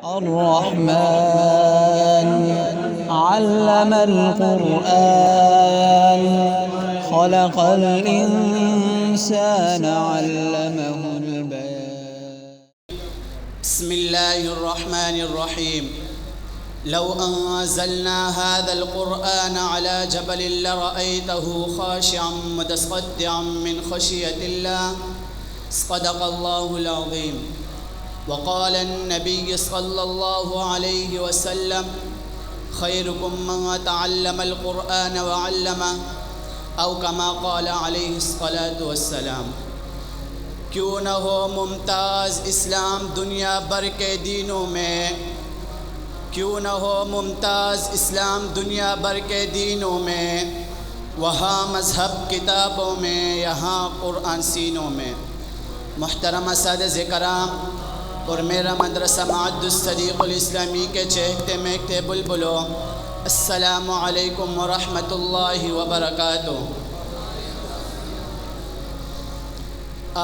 الرحمن علم القرآن خلق الإنسان علمه البيان. بسم الله الرحمن الرحيم. لو أنزلنا هذا القرآن على جبل لرأيته خاشعا متصدعا من خشية الله. صدق الله العظيم. وقال النبي صلى الله عليه وسلم: خيركم من تعلم القرآن وعلمه، او كما قال عليه الصلاة والسلام. کیوں نہ ہو ممتاز اسلام دنیا بھر کے دینوں میں، کیوں نہ ہو ممتاز اسلام دنیا بھر کے دینوں میں، وہاں مذہب کتابوں میں، یہاں قرآن سینوں میں. محترم اساتذہ کرام اور میرا مدرسہ معد الصدیق الاسلامی کے چہکتے مہکتے بلبلوں، السلام علیکم ورحمۃ اللہ وبرکاتہ.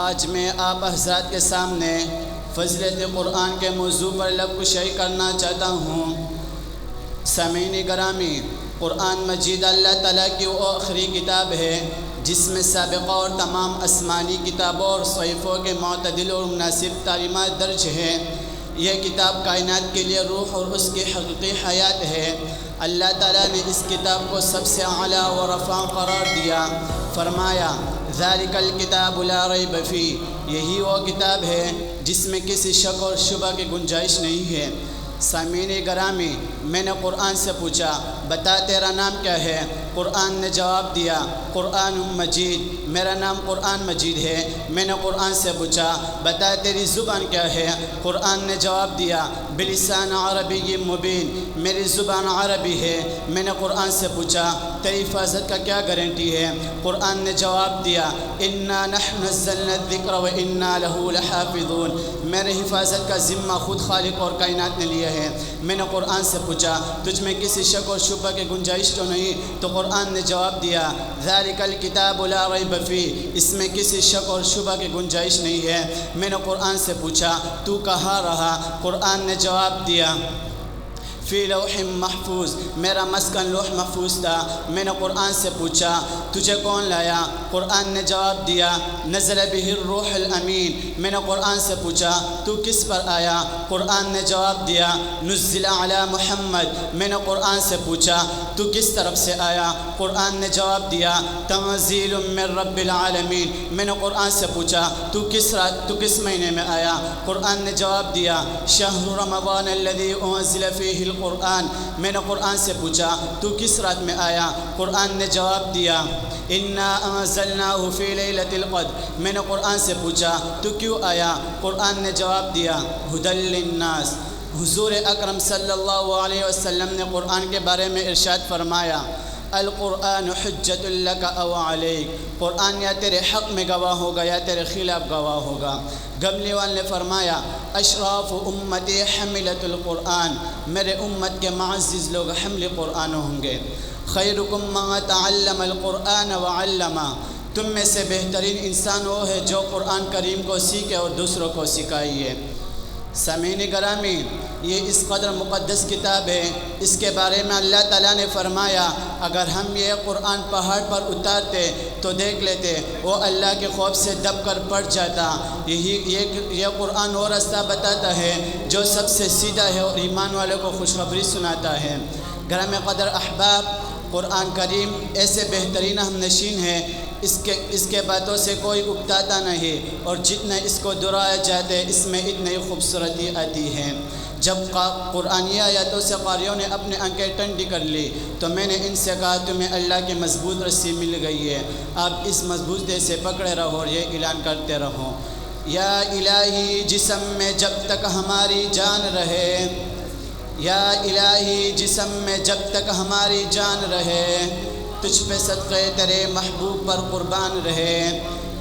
آج میں آپ حضرات کے سامنے فضیلت قرآن کے موضوع پر لب کشائی کرنا چاہتا ہوں. سامعین گرامی، قرآن مجید اللہ تعالیٰ کی وہ آخری کتاب ہے جس میں سابقہ اور تمام آسمانی کتابوں اور صحیفوں کے معتدل اور مناسب تعلیمات درج ہیں. یہ کتاب کائنات کے لیے روح اور اس کی حقیقی حیات ہے. اللہ تعالیٰ نے اس کتاب کو سب سے اعلیٰ و رفیع قرار دیا. فرمایا: ذالک الکتاب لا ریب فیہ، یہی وہ کتاب ہے جس میں کسی شک اور شبہ کی گنجائش نہیں ہے. سامعین گرامی، میں نے قرآن سے پوچھا بتا تیرا نام کیا ہے؟ قرآن نے جواب دیا قرآن مجید، میرا نام قرآن مجید ہے. میں نے قرآن سے پوچھا بتا تیری زبان کیا ہے؟ قرآن نے جواب دیا بلسان عربی مبین، میری زبان عربی ہے. میں نے قرآن سے پوچھا تیری حفاظت کا کیا گارنٹی ہے؟ قرآن نے جواب دیا انا نحن نزلنا الذکر وانا له لحافظون، میرے حفاظت کا ذمہ خود خالق اور کائنات نے لیا ہے. میں نے قرآن سے پوچھا تجھ میں کسی شک اور شبہ کی گنجائش تو نہیں؟ تو قرآن نے جواب دیا ذالک الکتاب لا ریب فیہ، اس میں کسی شک اور شبہ کی گنجائش نہیں ہے. میں نے قرآن سے پوچھا تو کہاں رہا؟ قرآن نے جواب دیا فی لوح محفوظ، میرا مسکن لوح محفوظ تھا. میں نے قرآن سے پوچھا تجھے کون لایا؟ قرآن نے جواب دیا نزل به الروح الامین. میں نے قرآن سے پوچھا تو کس پر آیا؟ قرآن نے جواب دیا نزل علی محمد. میں نے قرآن سے پوچھا تو کس طرف سے آیا؟ قرآن نے جواب دیا تنزیل من رب العالمین. میں نے قرآن سے پوچھا تو کس مہینے میں آیا؟ قرآن نے جواب دیا شہر رمضان الذی انزل فیہ القرآن. میں نے قرآن سے پوچھا تو کس رات میں آیا؟ قرآن نے جواب دیا انا انزلناہ فی لیلۃ القدر. میں نے قرآن سے پوچھا تو کیوں آیا؟ قرآن نے جواب دیا ھدی للناس. حضور اکرم صلی اللہ علیہ وسلم نے قرآن کے بارے میں ارشاد فرمایا القرآن حجۃ لک او علیک، قرآن یا تیرے حق میں گواہ ہوگا یا تیرے خلاف گواہ ہوگا. گملی وال نے فرمایا اشراف امتی حملۃ القرآن، میرے امت کے معزز لوگ حمل قرآن ہوں گے. خیرکم من تعلم القرآن وعلمہ، تم میں سے بہترین انسان وہ ہے جو قرآن کریم کو سیکھے اور دوسروں کو سکھائیے. سامعین گرامی، یہ اس قدر مقدس کتاب ہے، اس کے بارے میں اللہ تعالیٰ نے فرمایا اگر ہم یہ قرآن پہاڑ پر اتارتے تو دیکھ لیتے وہ اللہ کے خوف سے دب کر پڑ جاتا. یہ قرآن وہ راستہ بتاتا ہے جو سب سے سیدھا ہے اور ایمان والوں کو خوشخبری سناتا ہے. گرامی قدر احباب، قرآن کریم ایسے بہترین ہم نشین ہے، اس کے باتوں سے کوئی اکتاتا نہیں، اور جتنا اس کو دہرایا جاتے اس میں اتنی خوبصورتی آتی ہے. جب قرآنی آیاتوں سے قاریوں نے اپنے آنکھیں ٹھنڈی کر لی تو میں نے ان سے کہا تمہیں اللہ کی مضبوط رسی مل گئی ہے، آپ اس مضبوطی سے پکڑے رہو اور یہ اعلان کرتے رہو یا الہی جسم میں جب تک ہماری جان رہے، یا الہی جسم میں جب تک ہماری جان رہے، تجھ پہ صدقے تیرے محبوب پر قربان رہے.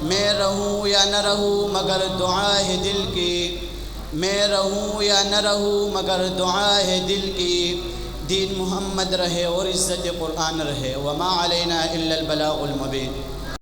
میں رہوں یا نہ رہوں مگر دعا ہے دل کی، میں رہوں یا نہ رہوں مگر دعا ہے دل کی. دین محمد رہے اور عزت قرآن رہے. وما علینا الا البلاغ المبین.